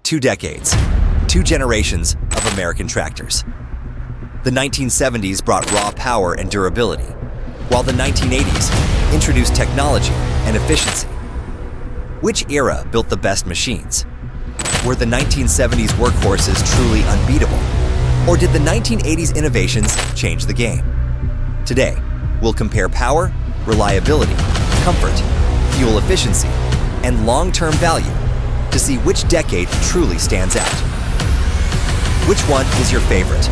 2 decades, 2 generations of American tractors. The 1970s brought raw power and durability, while the 1980s introduced technology and efficiency. Which era built the best machines? Were the 1970s workhorses truly unbeatable? Or did the 1980s innovations change the game? Today, we'll compare power, reliability, comfort, fuel efficiency, and long-term value to see which decade truly stands out. Which one is your favorite?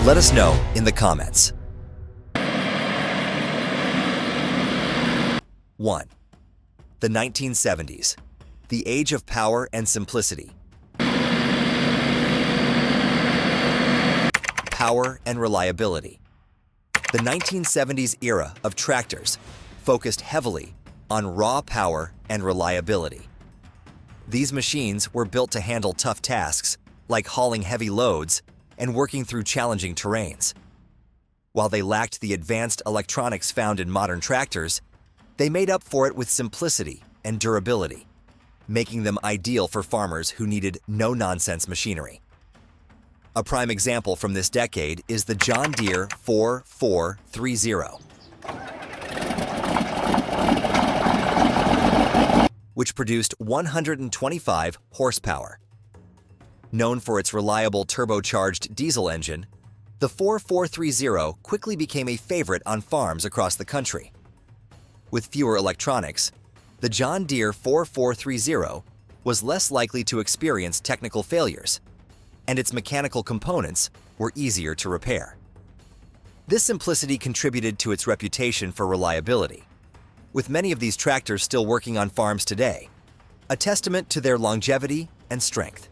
Let us know in the comments. 1. The 1970s, the age of power and simplicity. Power and reliability. The 1970s era of tractors focused heavily on raw power and reliability. These machines were built to handle tough tasks like hauling heavy loads and working through challenging terrains. While they lacked the advanced electronics found in modern tractors, they made up for it with simplicity and durability, making them ideal for farmers who needed no-nonsense machinery. A prime example from this decade is the John Deere 4430, which produced 125 horsepower. Known for its reliable turbocharged diesel engine, the 4430 quickly became a favorite on farms across the country. With fewer electronics, the John Deere 4430 was less likely to experience technical failures, and its mechanical components were easier to repair. This simplicity contributed to its reputation for reliability, with many of these tractors still working on farms today, a testament to their longevity and strength.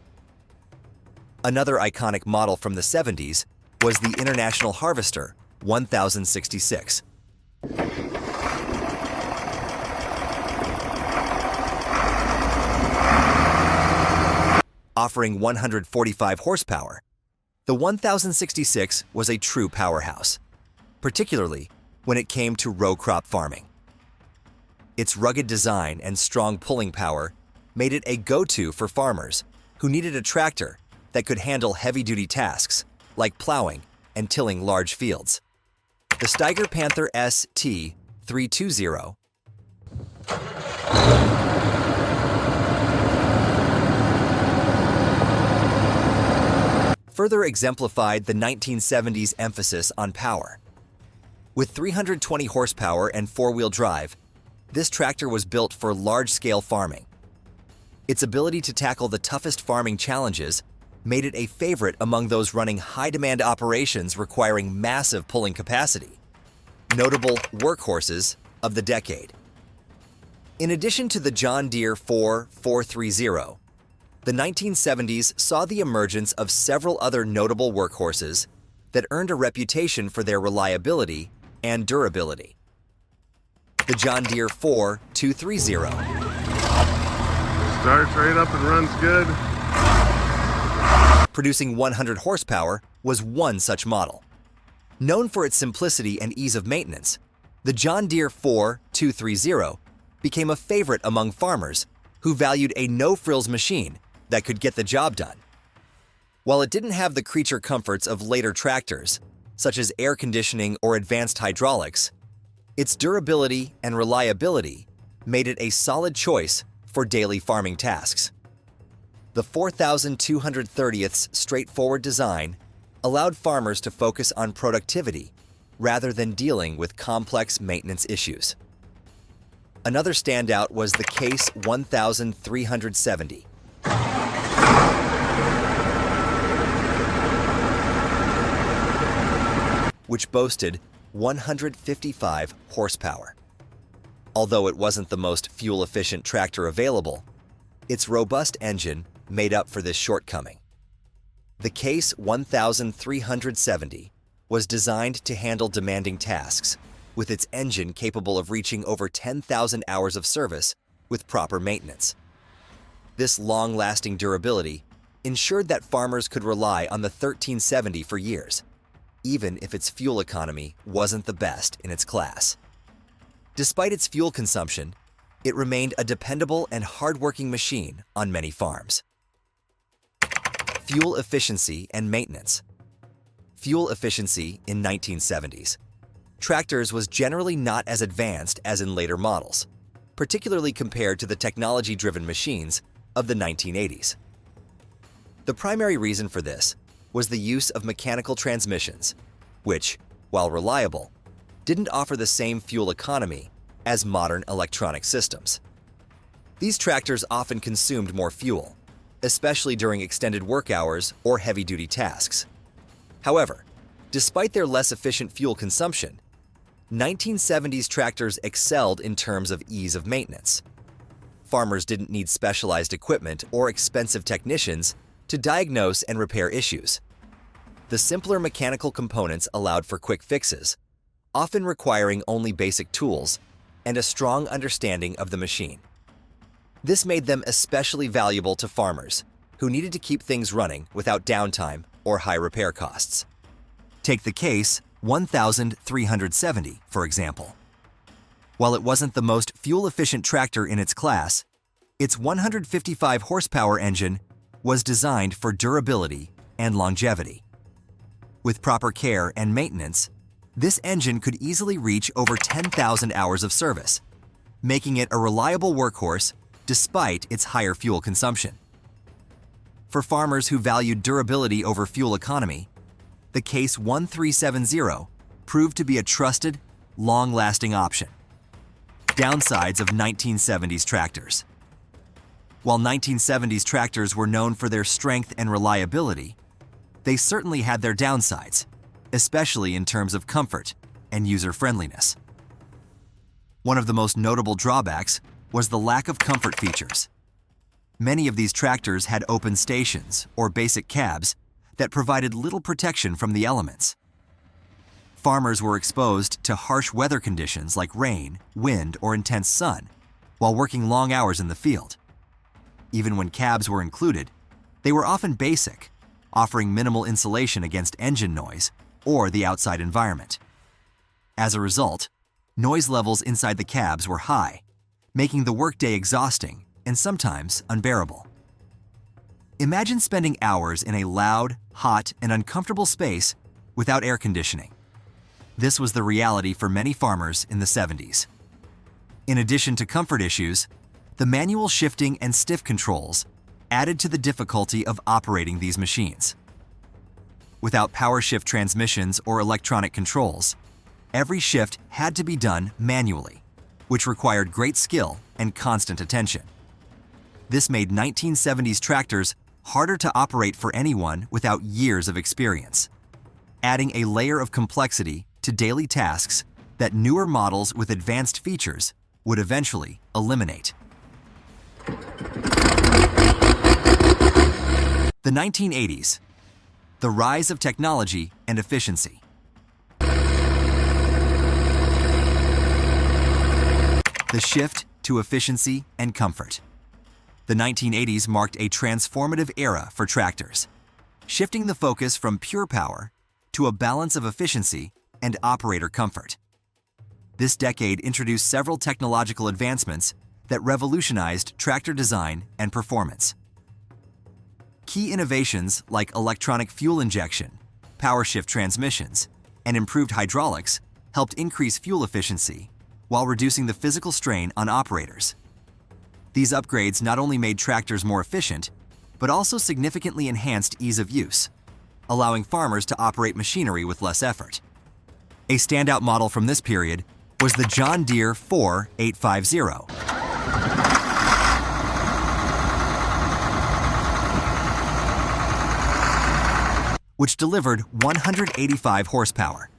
Another iconic model from the 70s was the International Harvester 1066. Offering 145 horsepower, the 1066 was a true powerhouse, particularly when it came to row crop farming. Its rugged design and strong pulling power made it a go-to for farmers who needed a tractor that could handle heavy-duty tasks like plowing and tilling large fields. The Steiger Panther ST320 further exemplified the 1970s emphasis on power. With 320 horsepower and four-wheel drive, this tractor was built for large-scale farming. Its ability to tackle the toughest farming challenges made it a favorite among those running high-demand operations requiring massive pulling capacity. Notable workhorses of the decade. In addition to the John Deere 4430, the 1970s saw the emergence of several other notable workhorses that earned a reputation for their reliability and durability. The John Deere 4230. Starts right up and runs good. Producing 100 horsepower, was one such model. Known for its simplicity and ease of maintenance, the John Deere 4230 became a favorite among farmers who valued a no-frills machine that could get the job done. While it didn't have the creature comforts of later tractors, such as air conditioning or advanced hydraulics, its durability and reliability made it a solid choice for daily farming tasks. The 4230th's straightforward design allowed farmers to focus on productivity rather than dealing with complex maintenance issues. Another standout was the Case 1370, which boasted 155 horsepower. Although it wasn't the most fuel-efficient tractor available, its robust engine made up for this shortcoming. The Case 1370 was designed to handle demanding tasks, with its engine capable of reaching over 10,000 hours of service with proper maintenance. This long-lasting durability ensured that farmers could rely on the 1370 for years, even if its fuel economy wasn't the best in its class. Despite its fuel consumption, it remained a dependable and hard-working machine on many farms. Fuel efficiency and maintenance. Fuel efficiency in 1970s. Tractors was generally not as advanced as in later models, particularly compared to the technology-driven machines of the 1980s. The primary reason for this was the use of mechanical transmissions, which, while reliable, didn't offer the same fuel economy as modern electronic systems. These tractors often consumed more fuel, especially during extended work hours or heavy-duty tasks. However, despite their less efficient fuel consumption, 1970s tractors excelled in terms of ease of maintenance. Farmers didn't need specialized equipment or expensive technicians to diagnose and repair issues. The simpler mechanical components allowed for quick fixes, often requiring only basic tools and a strong understanding of the machine. This made them especially valuable to farmers who needed to keep things running without downtime or high repair costs. Take the case 1370, for example. While it wasn't the most fuel-efficient tractor in its class, its 155 horsepower engine was designed for durability and longevity. With proper care and maintenance, this engine could easily reach over 10,000 hours of service, making it a reliable workhorse despite its higher fuel consumption. For farmers who valued durability over fuel economy, the Case 1370 proved to be a trusted, long-lasting option. Downsides of 1970s tractors. While 1970s tractors were known for their strength and reliability, they certainly had their downsides, especially in terms of comfort and user-friendliness. One of the most notable drawbacks was the lack of comfort features. Many of these tractors had open stations or basic cabs that provided little protection from the elements. Farmers were exposed to harsh weather conditions like rain, wind, or intense sun while working long hours in the field. Even when cabs were included, they were often basic, offering minimal insulation against engine noise or the outside environment. As a result, noise levels inside the cabs were high, making the workday exhausting and sometimes unbearable. Imagine spending hours in a loud, hot, and uncomfortable space without air conditioning. This was the reality for many farmers in the 70s. In addition to comfort issues, the manual shifting and stiff controls added to the difficulty of operating these machines. Without power shift transmissions or electronic controls, every shift had to be done manually, which required great skill and constant attention. This made 1970s tractors harder to operate for anyone without years of experience, adding a layer of complexity to daily tasks that newer models with advanced features would eventually eliminate. The 1980s. The rise of technology and efficiency. The shift to efficiency and comfort. The 1980s marked a transformative era for tractors, shifting the focus from pure power to a balance of efficiency and operator comfort. This decade introduced several technological advancements that revolutionized tractor design and performance. Key innovations like electronic fuel injection, power shift transmissions, and improved hydraulics helped increase fuel efficiency while reducing the physical strain on operators. These upgrades not only made tractors more efficient, but also significantly enhanced ease of use, allowing farmers to operate machinery with less effort. A standout model from this period was the John Deere 4850. Which delivered 185 horsepower.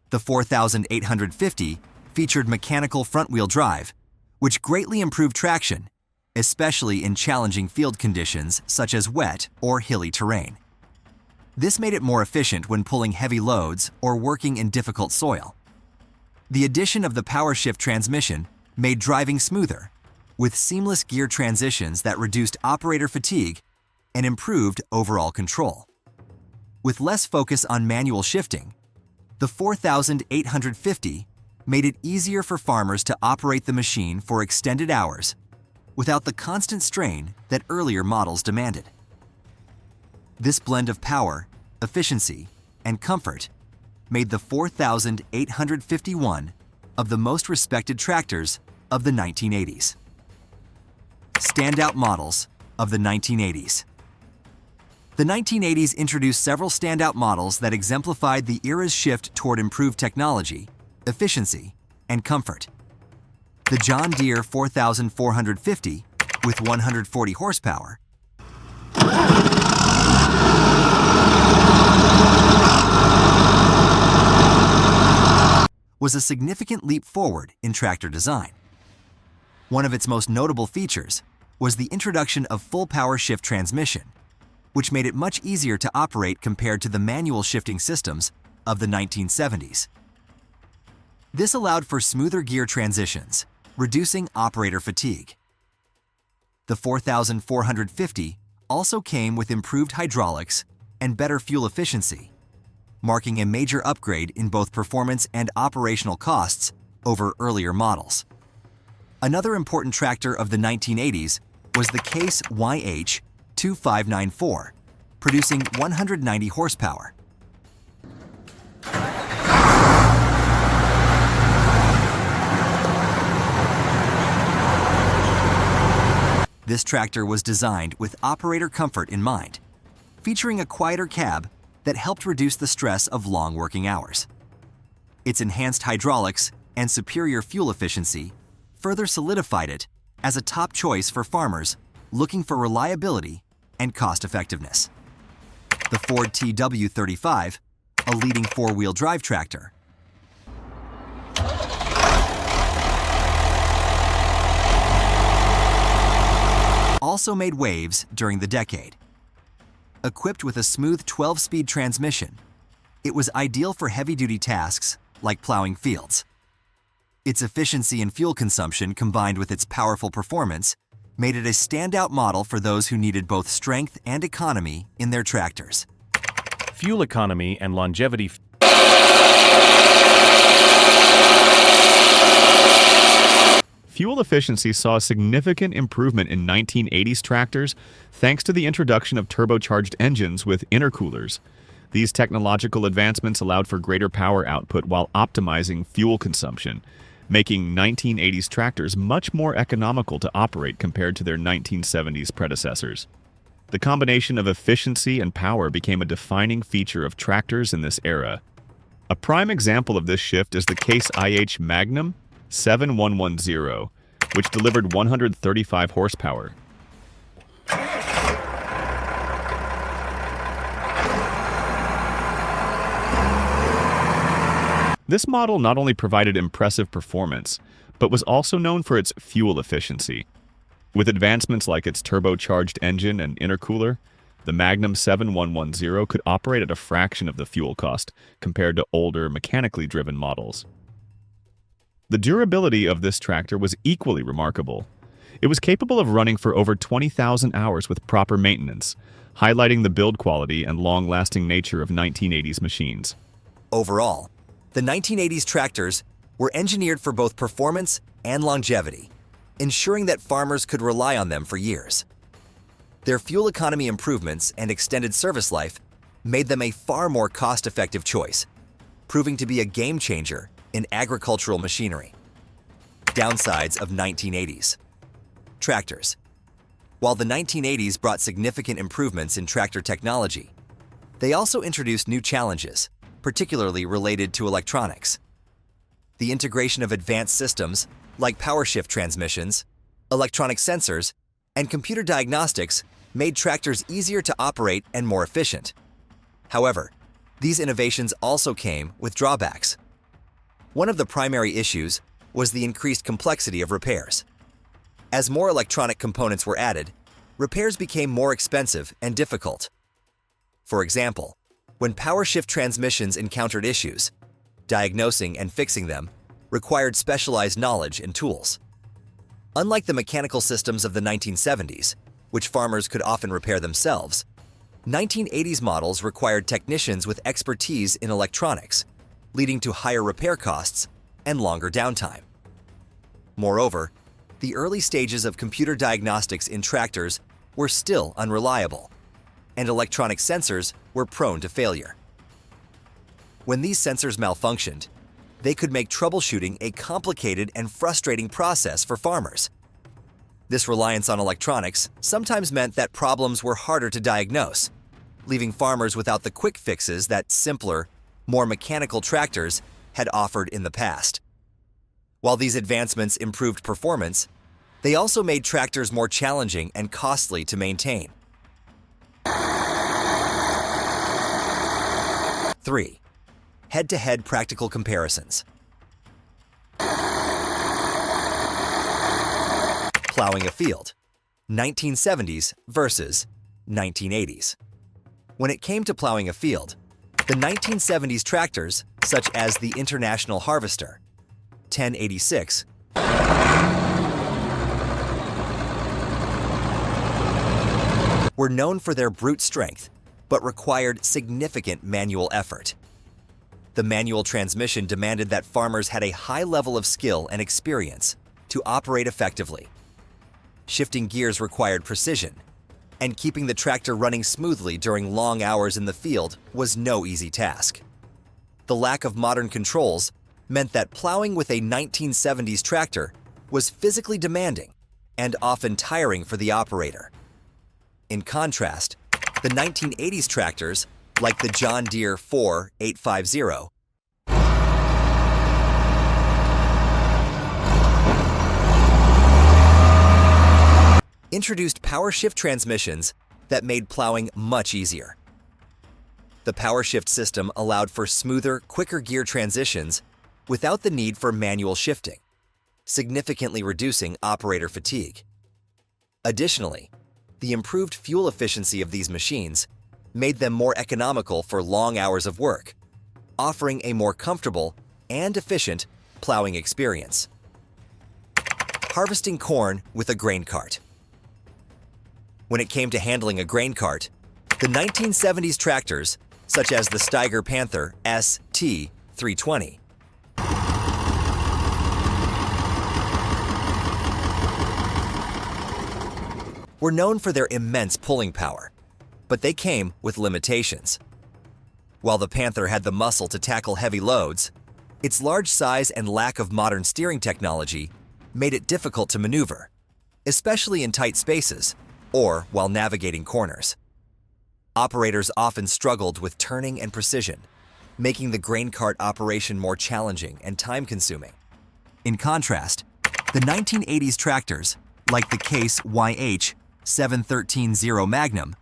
The 4850 featured mechanical front-wheel drive, which greatly improved traction, especially in challenging field conditions such as wet or hilly terrain. This made it more efficient when pulling heavy loads or working in difficult soil. The addition of the power shift transmission made driving smoother, with seamless gear transitions that reduced operator fatigue and improved overall control. With less focus on manual shifting, the 4850 made it easier for farmers to operate the machine for extended hours without the constant strain that earlier models demanded. This blend of power, efficiency, and comfort made the 4851 of the most respected tractors of the 1980s. Standout models of the 1980s. The 1980s introduced several standout models that exemplified the era's shift toward improved technology, efficiency, and comfort. The John Deere 4450 with 140 horsepower, was a significant leap forward in tractor design. One of its most notable features was the introduction of full power shift transmission, which made it much easier to operate compared to the manual shifting systems of the 1970s. This allowed for smoother gear transitions, reducing operator fatigue. The 4450 also came with improved hydraulics and better fuel efficiency, marking a major upgrade in both performance and operational costs over earlier models. Another important tractor of the 1980s was the Case YH2594, producing 190 horsepower. This tractor was designed with operator comfort in mind, featuring a quieter cab that helped reduce the stress of long working hours. Its enhanced hydraulics and superior fuel efficiency further solidified it as a top choice for farmers looking for reliability and cost-effectiveness. The Ford TW35, a leading four-wheel drive tractor, also made waves during the decade. Equipped with a smooth 12-speed transmission, it was ideal for heavy-duty tasks like plowing fields. Its efficiency and fuel consumption combined with its powerful performance made it a standout model for those who needed both strength and economy in their tractors. Fuel economy and longevity. Fuel efficiency saw a significant improvement in 1980s tractors thanks to the introduction of turbocharged engines with intercoolers. These technological advancements allowed for greater power output while optimizing fuel consumption, making 1980s tractors much more economical to operate compared to their 1970s predecessors. The combination of efficiency and power became a defining feature of tractors in this era. A prime example of this shift is the Case IH Magnum 7110, which delivered 135 horsepower. This model not only provided impressive performance, but was also known for its fuel efficiency. With advancements like its turbocharged engine and intercooler, the Magnum 7110 could operate at a fraction of the fuel cost compared to older, mechanically driven models. The durability of this tractor was equally remarkable. It was capable of running for over 20,000 hours with proper maintenance, highlighting the build quality and long-lasting nature of 1980s machines. Overall, the 1980s tractors were engineered for both performance and longevity, ensuring that farmers could rely on them for years. Their fuel economy improvements and extended service life made them a far more cost-effective choice, proving to be a game changer in agricultural machinery. Downsides of 1980s. Tractors. While the 1980s brought significant improvements in tractor technology, they also introduced new challenges, particularly related to electronics. The integration of advanced systems like power shift transmissions, electronic sensors, and computer diagnostics made tractors easier to operate and more efficient. However, these innovations also came with drawbacks. One of the primary issues was the increased complexity of repairs. As more electronic components were added, repairs became more expensive and difficult. For example, when power shift transmissions encountered issues, diagnosing and fixing them required specialized knowledge and tools. Unlike the mechanical systems of the 1970s, which farmers could often repair themselves, 1980s models required technicians with expertise in electronics, leading to higher repair costs and longer downtime. Moreover, the early stages of computer diagnostics in tractors were still unreliable. and electronic sensors were prone to failure. When these sensors malfunctioned, they could make troubleshooting a complicated and frustrating process for farmers. This reliance on electronics sometimes meant that problems were harder to diagnose, leaving farmers without the quick fixes that simpler, more mechanical tractors had offered in the past. While these advancements improved performance, they also made tractors more challenging and costly to maintain. 3. Head-to-head practical comparisons. Plowing a field, 1970s versus 1980s. When it came to plowing a field, the 1970s tractors, such as the International Harvester, 1086, were known for their brute strength, but required significant manual effort. The manual transmission demanded that farmers had a high level of skill and experience to operate effectively. Shifting gears required precision, and keeping the tractor running smoothly during long hours in the field was no easy task. The lack of modern controls meant that plowing with a 1970s tractor was physically demanding and often tiring for the operator. In contrast, the 1980s tractors, like the John Deere 4850, introduced power shift transmissions that made plowing much easier. The power shift system allowed for smoother, quicker gear transitions without the need for manual shifting, significantly reducing operator fatigue. Additionally, the improved fuel efficiency of these machines made them more economical for long hours of work, offering a more comfortable and efficient plowing experience. Harvesting corn with a grain cart. When it came to handling a grain cart, the 1970s tractors, such as the Steiger Panther ST320, were known for their immense pulling power, but they came with limitations. While the Panther had the muscle to tackle heavy loads, its large size and lack of modern steering technology made it difficult to maneuver, especially in tight spaces or while navigating corners. Operators often struggled with turning and precision, making the grain cart operation more challenging and time-consuming. In contrast, the 1980s tractors, like the Case YH-713-0 Magnum,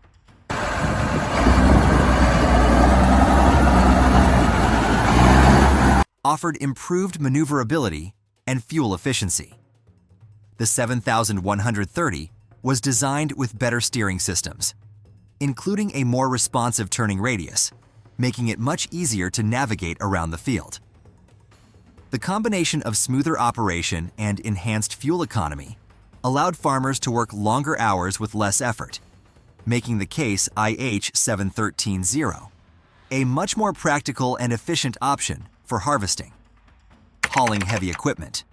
offered improved maneuverability and fuel efficiency. The 7130 was designed with better steering systems, including a more responsive turning radius, making it much easier to navigate around the field. The combination of smoother operation and enhanced fuel economy allowed farmers to work longer hours with less effort, making the Case IH-713-0 a much more practical and efficient option for harvesting. Hauling heavy equipment.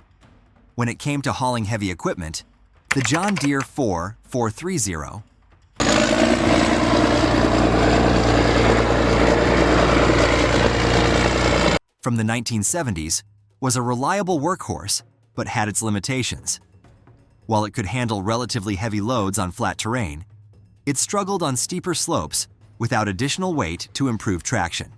When it came to hauling heavy equipment, the John Deere 4430 from the 1970s was a reliable workhorse, but had its limitations. While it could handle relatively heavy loads on flat terrain, it struggled on steeper slopes without additional weight to improve traction.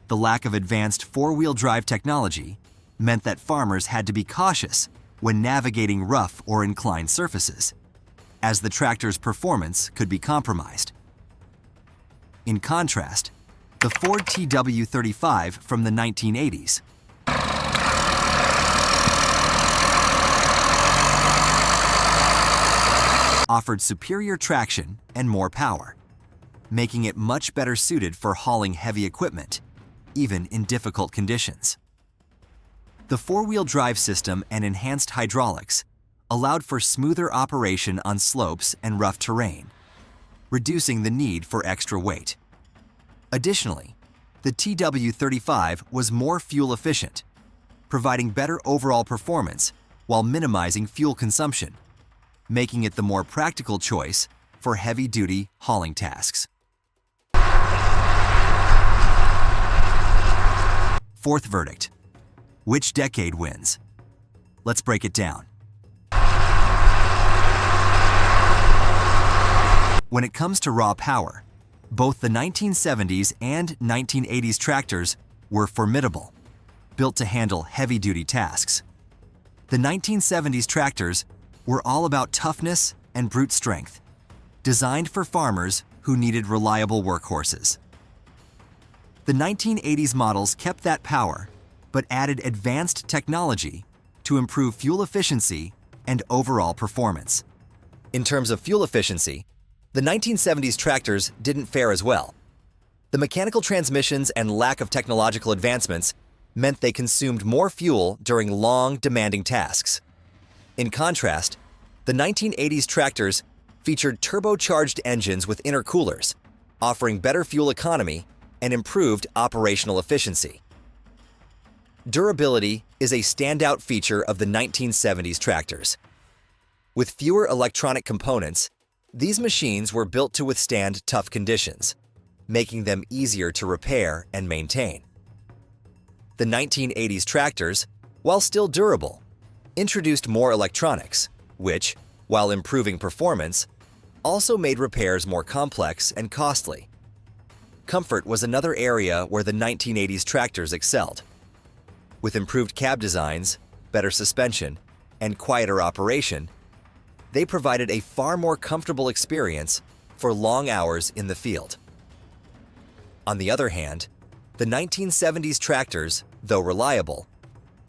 The lack of advanced four-wheel drive technology meant that farmers had to be cautious when navigating rough or inclined surfaces, as the tractor's performance could be compromised. In contrast, the Ford TW35 from the 1980s offered superior traction and more power, making it much better suited for hauling heavy equipment, even in difficult conditions. The four-wheel drive system and enhanced hydraulics allowed for smoother operation on slopes and rough terrain, reducing the need for extra weight. Additionally, the TW35 was more fuel efficient, providing better overall performance while minimizing fuel consumption, making it the more practical choice for heavy-duty hauling tasks. Fourth verdict. Which decade wins? Let's break it down. When it comes to raw power, both the 1970s and 1980s tractors were formidable, built to handle heavy-duty tasks. The 1970s tractors were all about toughness and brute strength, designed for farmers who needed reliable workhorses. The 1980s models kept that power, but added advanced technology to improve fuel efficiency and overall performance. In terms of fuel efficiency, the 1970s tractors didn't fare as well. The mechanical transmissions and lack of technological advancements meant they consumed more fuel during long, demanding tasks. In contrast, the 1980s tractors featured turbocharged engines with intercoolers, offering better fuel economy and improved operational efficiency. Durability is a standout feature of the 1970s tractors. With fewer electronic components, these machines were built to withstand tough conditions, making them easier to repair and maintain. The 1980s tractors, while still durable, introduced more electronics, which, while improving performance, also made repairs more complex and costly. Comfort was another area where the 1980s tractors excelled. With improved cab designs, better suspension, and quieter operation, they provided a far more comfortable experience for long hours in the field. On the other hand, the 1970s tractors, though reliable,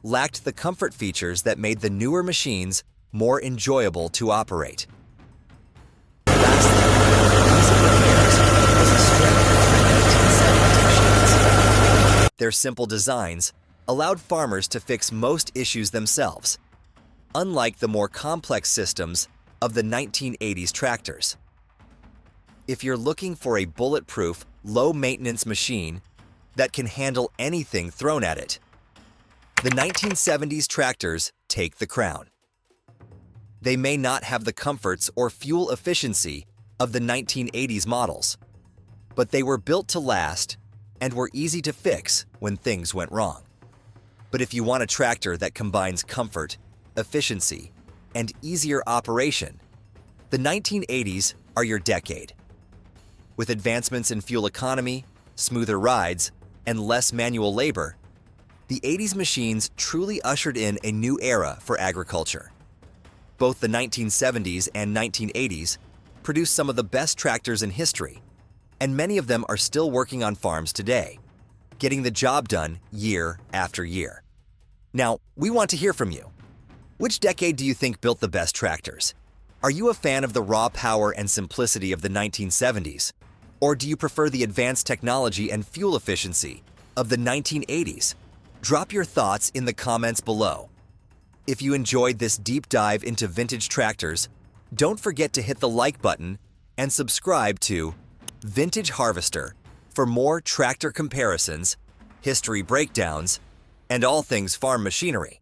lacked the comfort features that made the newer machines more enjoyable to operate. Lastly, ease of repairs was a strength of the 1970s machines. Their simple designs allowed farmers to fix most issues themselves, unlike the more complex systems of the 1980s tractors. If you're looking for a bulletproof, low-maintenance machine that can handle anything thrown at it, the 1970s tractors take the crown. They may not have the comforts or fuel efficiency of the 1980s models, but they were built to last and were easy to fix when things went wrong. But if you want a tractor that combines comfort, efficiency, and easier operation, the 1980s are your decade. With advancements in fuel economy, smoother rides, and less manual labor, the 80s machines truly ushered in a new era for agriculture. Both the 1970s and 1980s produced some of the best tractors in history, and many of them are still working on farms today, getting the job done year after year. Now, we want to hear from you. Which decade do you think built the best tractors? Are you a fan of the raw power and simplicity of the 1970s? Or do you prefer the advanced technology and fuel efficiency of the 1980s? Drop your thoughts in the comments below. If you enjoyed this deep dive into vintage tractors, don't forget to hit the like button and subscribe to Vintage Harvester for more tractor comparisons, history breakdowns, and all things farm machinery.